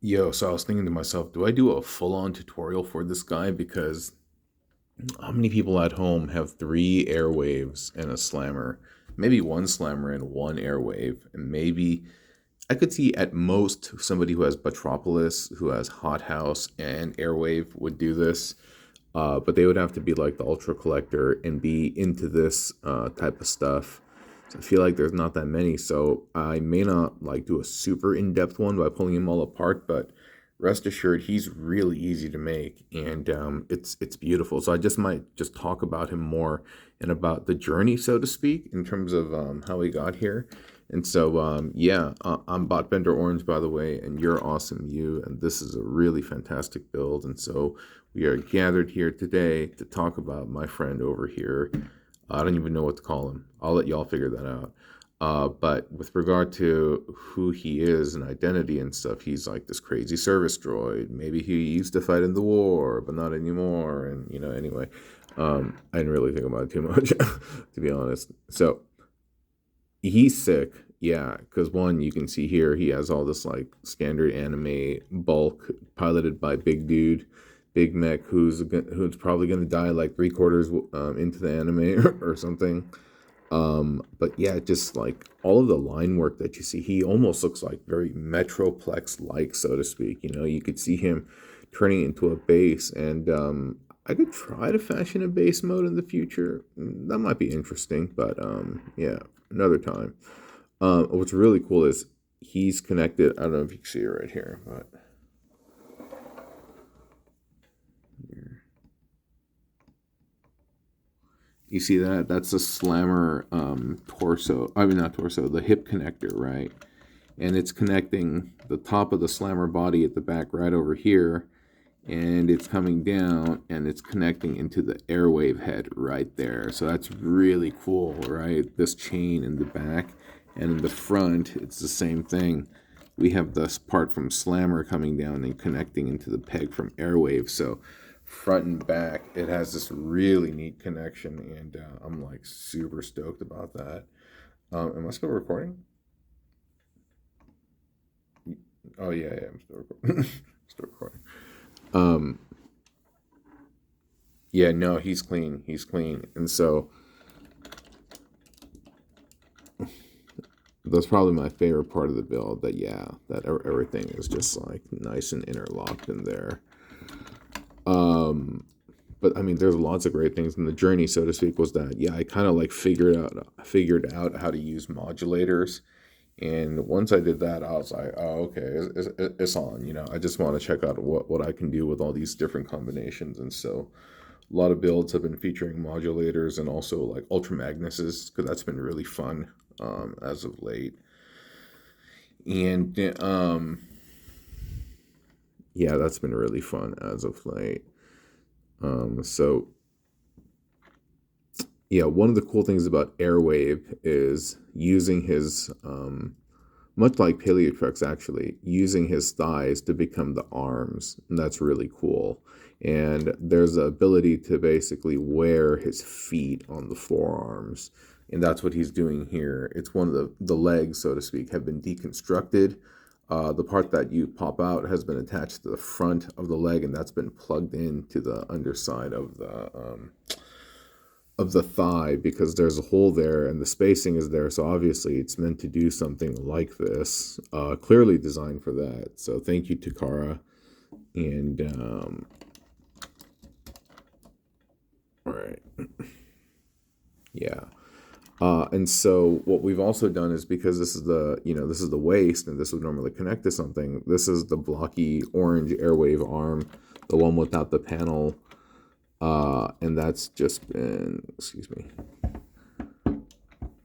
Yo, so I was thinking to myself, do I do a full-on tutorial for this guy? Because how many people at home have three airwaves and a slammer? Maybe one slammer and one airwave. And maybe I could see at most somebody who has Metropolis, who has Hothouse and Airwave would do this. But they would have to be like the Ultra Collector and be into this type of stuff. So I feel like there's not that many. So I may not like do a super in-depth one by pulling them all apart, but rest assured he's really easy to make, and it's beautiful. So I just might just talk about him more and about the journey, so to speak, in terms of how he got here. And so yeah, I'm Botbender Orange, by the way, and you're awesome, you, and this is a really fantastic build. And so we are gathered here today to talk about my friend over here. I don't even know what to call him. I'll let y'all figure that out. But with regard to who he is and identity and stuff, he's like this crazy service droid. Maybe he used to fight in the war, but not anymore. And anyway, I didn't really think about it too much, to be honest. So he's sick, yeah, because one, you can see here he has all this like standard anime bulk piloted by Big Dude, Big Mech, who's probably gonna die like 3 quarters into the anime or something. But yeah, just like all of the line work that you see, he almost looks like very Metroplex like, so to speak. You could see him turning into a base, and I could try to fashion a base mode in the future. That might be interesting, but yeah, another time. What's really cool is he's connected. I don't know if you can see it right here, but you see that? That's a slammer torso. I mean, not torso, the hip connector, right? And it's connecting the top of the slammer body at the back right over here, and it's coming down and it's connecting into the airwave head right there. So that's really cool, right? This chain in the back, and in the front it's the same thing. We have this part from slammer coming down and connecting into the peg from airwave. So front and back it has this really neat connection, and I'm like super stoked about that. Am I still recording? Oh yeah, yeah, I'm still recording. Still recording. Um, yeah, no, he's clean. He's clean, and so that's probably my favorite part of the build. That yeah, that everything is just like nice and interlocked in there. Um, but I mean, there's lots of great things in the journey, so to speak. Was that yeah, I kind of like figured out how to use modulators. And once I did that, I was like, oh, okay, it's on. I just want to check out what I can do with all these different combinations. And so a lot of builds have been featuring modulators and also like Ultra Magnuses, because that's been really fun as of late. And yeah, that's been really fun as of late. So yeah, one of the cool things about Airwave is using his much like Paleotrex actually, using his thighs to become the arms. And that's really cool. And there's the ability to basically wear his feet on the forearms. And that's what he's doing here. It's one of the legs, so to speak, have been deconstructed. The part that you pop out has been attached to the front of the leg, and that's been plugged into the underside of the thigh, because there's a hole there and the spacing is there. So obviously it's meant to do something like this. Clearly designed for that. So thank you, Takara. And all right, yeah. And so what we've also done is, because this is the waist and this would normally connect to something. This is the blocky orange Airwave arm, the one without the panel. And that's just been, excuse me,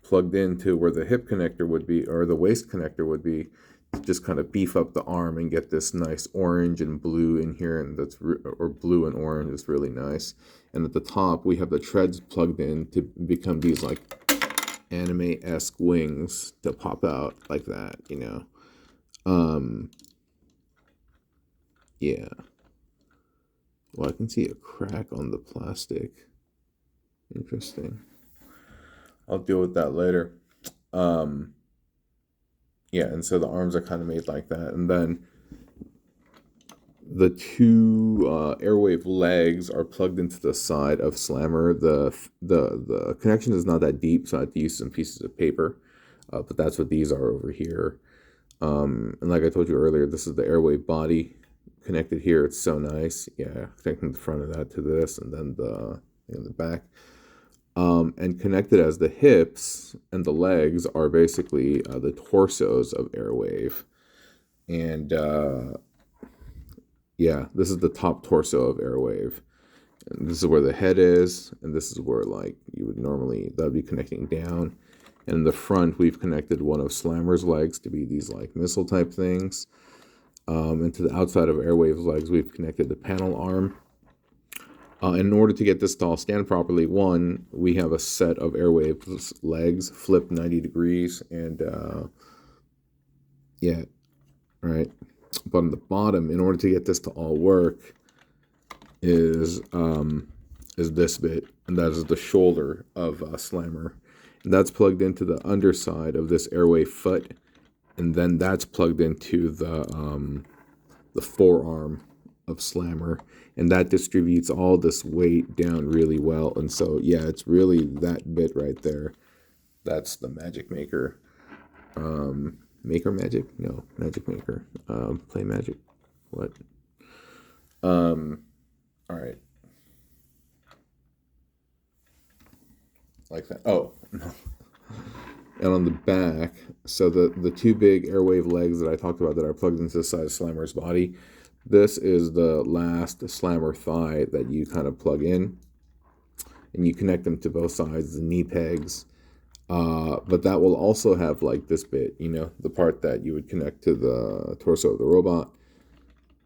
plugged into where the hip connector would be, or the waist connector would be, to just kind of beef up the arm and get this nice orange and blue in here, and or blue and orange is really nice. And at the top we have the treads plugged in to become these like anime-esque wings to pop out like that. Um, yeah. Well, I can see a crack on the plastic. Interesting. I'll deal with that later. Um, yeah, and so the arms are kind of made like that, and then the two Airwave legs are plugged into the side of Slammer. The connection is not that deep, so I have to use some pieces of paper. But that's what these are over here. And like I told you earlier, this is the Airwave body connected here. It's so nice. Yeah, connecting the front of that to this, and then the back. And connected as the hips and the legs are basically the torsos of Airwave. And yeah, this is the top torso of Airwave. And this is where the head is, and this is where like you would normally, that would be connecting down. And in the front, we've connected one of Slammer's legs to be these like missile type things. And to the outside of Airwave's legs, we've connected the panel arm. In order to get this to all stand properly, one, we have a set of Airwave's legs flipped 90 degrees, and yeah, right. But on the bottom, in order to get this to all work, is this bit, and that is the shoulder of Slammer, and that's plugged into the underside of this Airwave foot, and then that's plugged into the forearm of Slammer, and that distributes all this weight down really well. And so yeah, it's really that bit right there. That's the magic maker. Maker magic? No, magic maker. Play magic. What? All right. Like that. Oh, no. And on the back, so the two big Airwave legs that I talked about that are plugged into the side of Slammer's body, this is the last Slammer thigh that you kind of plug in, and you connect them to both sides, the knee pegs. But that will also have like this bit, you know, the part that you would connect to the torso of the robot.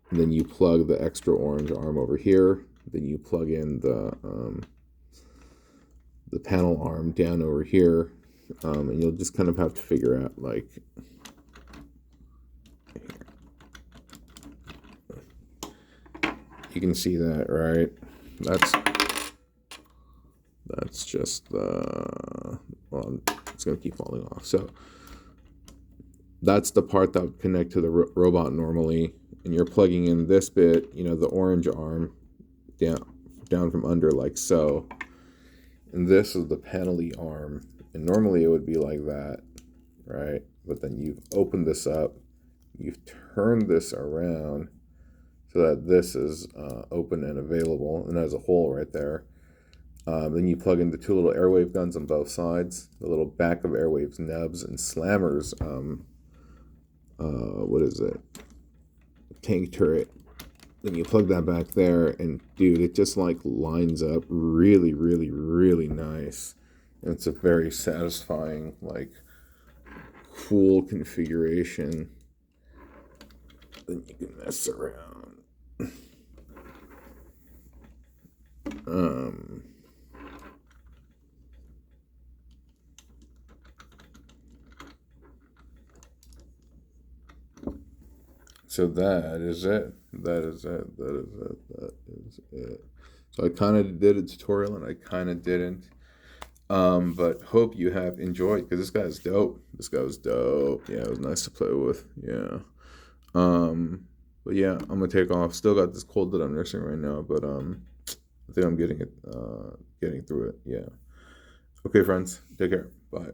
And then you plug the extra orange arm over here. Then you plug in the panel arm down over here. And you'll just kind of have to figure out like, you can see that, right? That's just the, well, it's going to keep falling off. So that's the part that would connect to the robot normally. And you're plugging in this bit, you know, the orange arm down from under like so. And this is the panel-y arm. And normally it would be like that, right? But then you've opened this up. You've turned this around so that this is open and available and has a hole right there. Then you plug in the two little Airwave guns on both sides, the little back of Airwave's nubs and Slammer's, what is it? Tank turret. Then you plug that back there, and dude, it just like lines up really, really, really nice. And it's a very satisfying, like, cool configuration. Then you can mess around. So that is it. That is it. That is it. That is it. So I kind of did a tutorial and I kind of didn't. But hope you have enjoyed, because this guy's dope. This guy was dope. Yeah, it was nice to play with. Yeah. But yeah, I'm gonna take off. Still got this cold that I'm nursing right now, but I think I'm getting through it. Yeah. Okay, friends. Take care. Bye.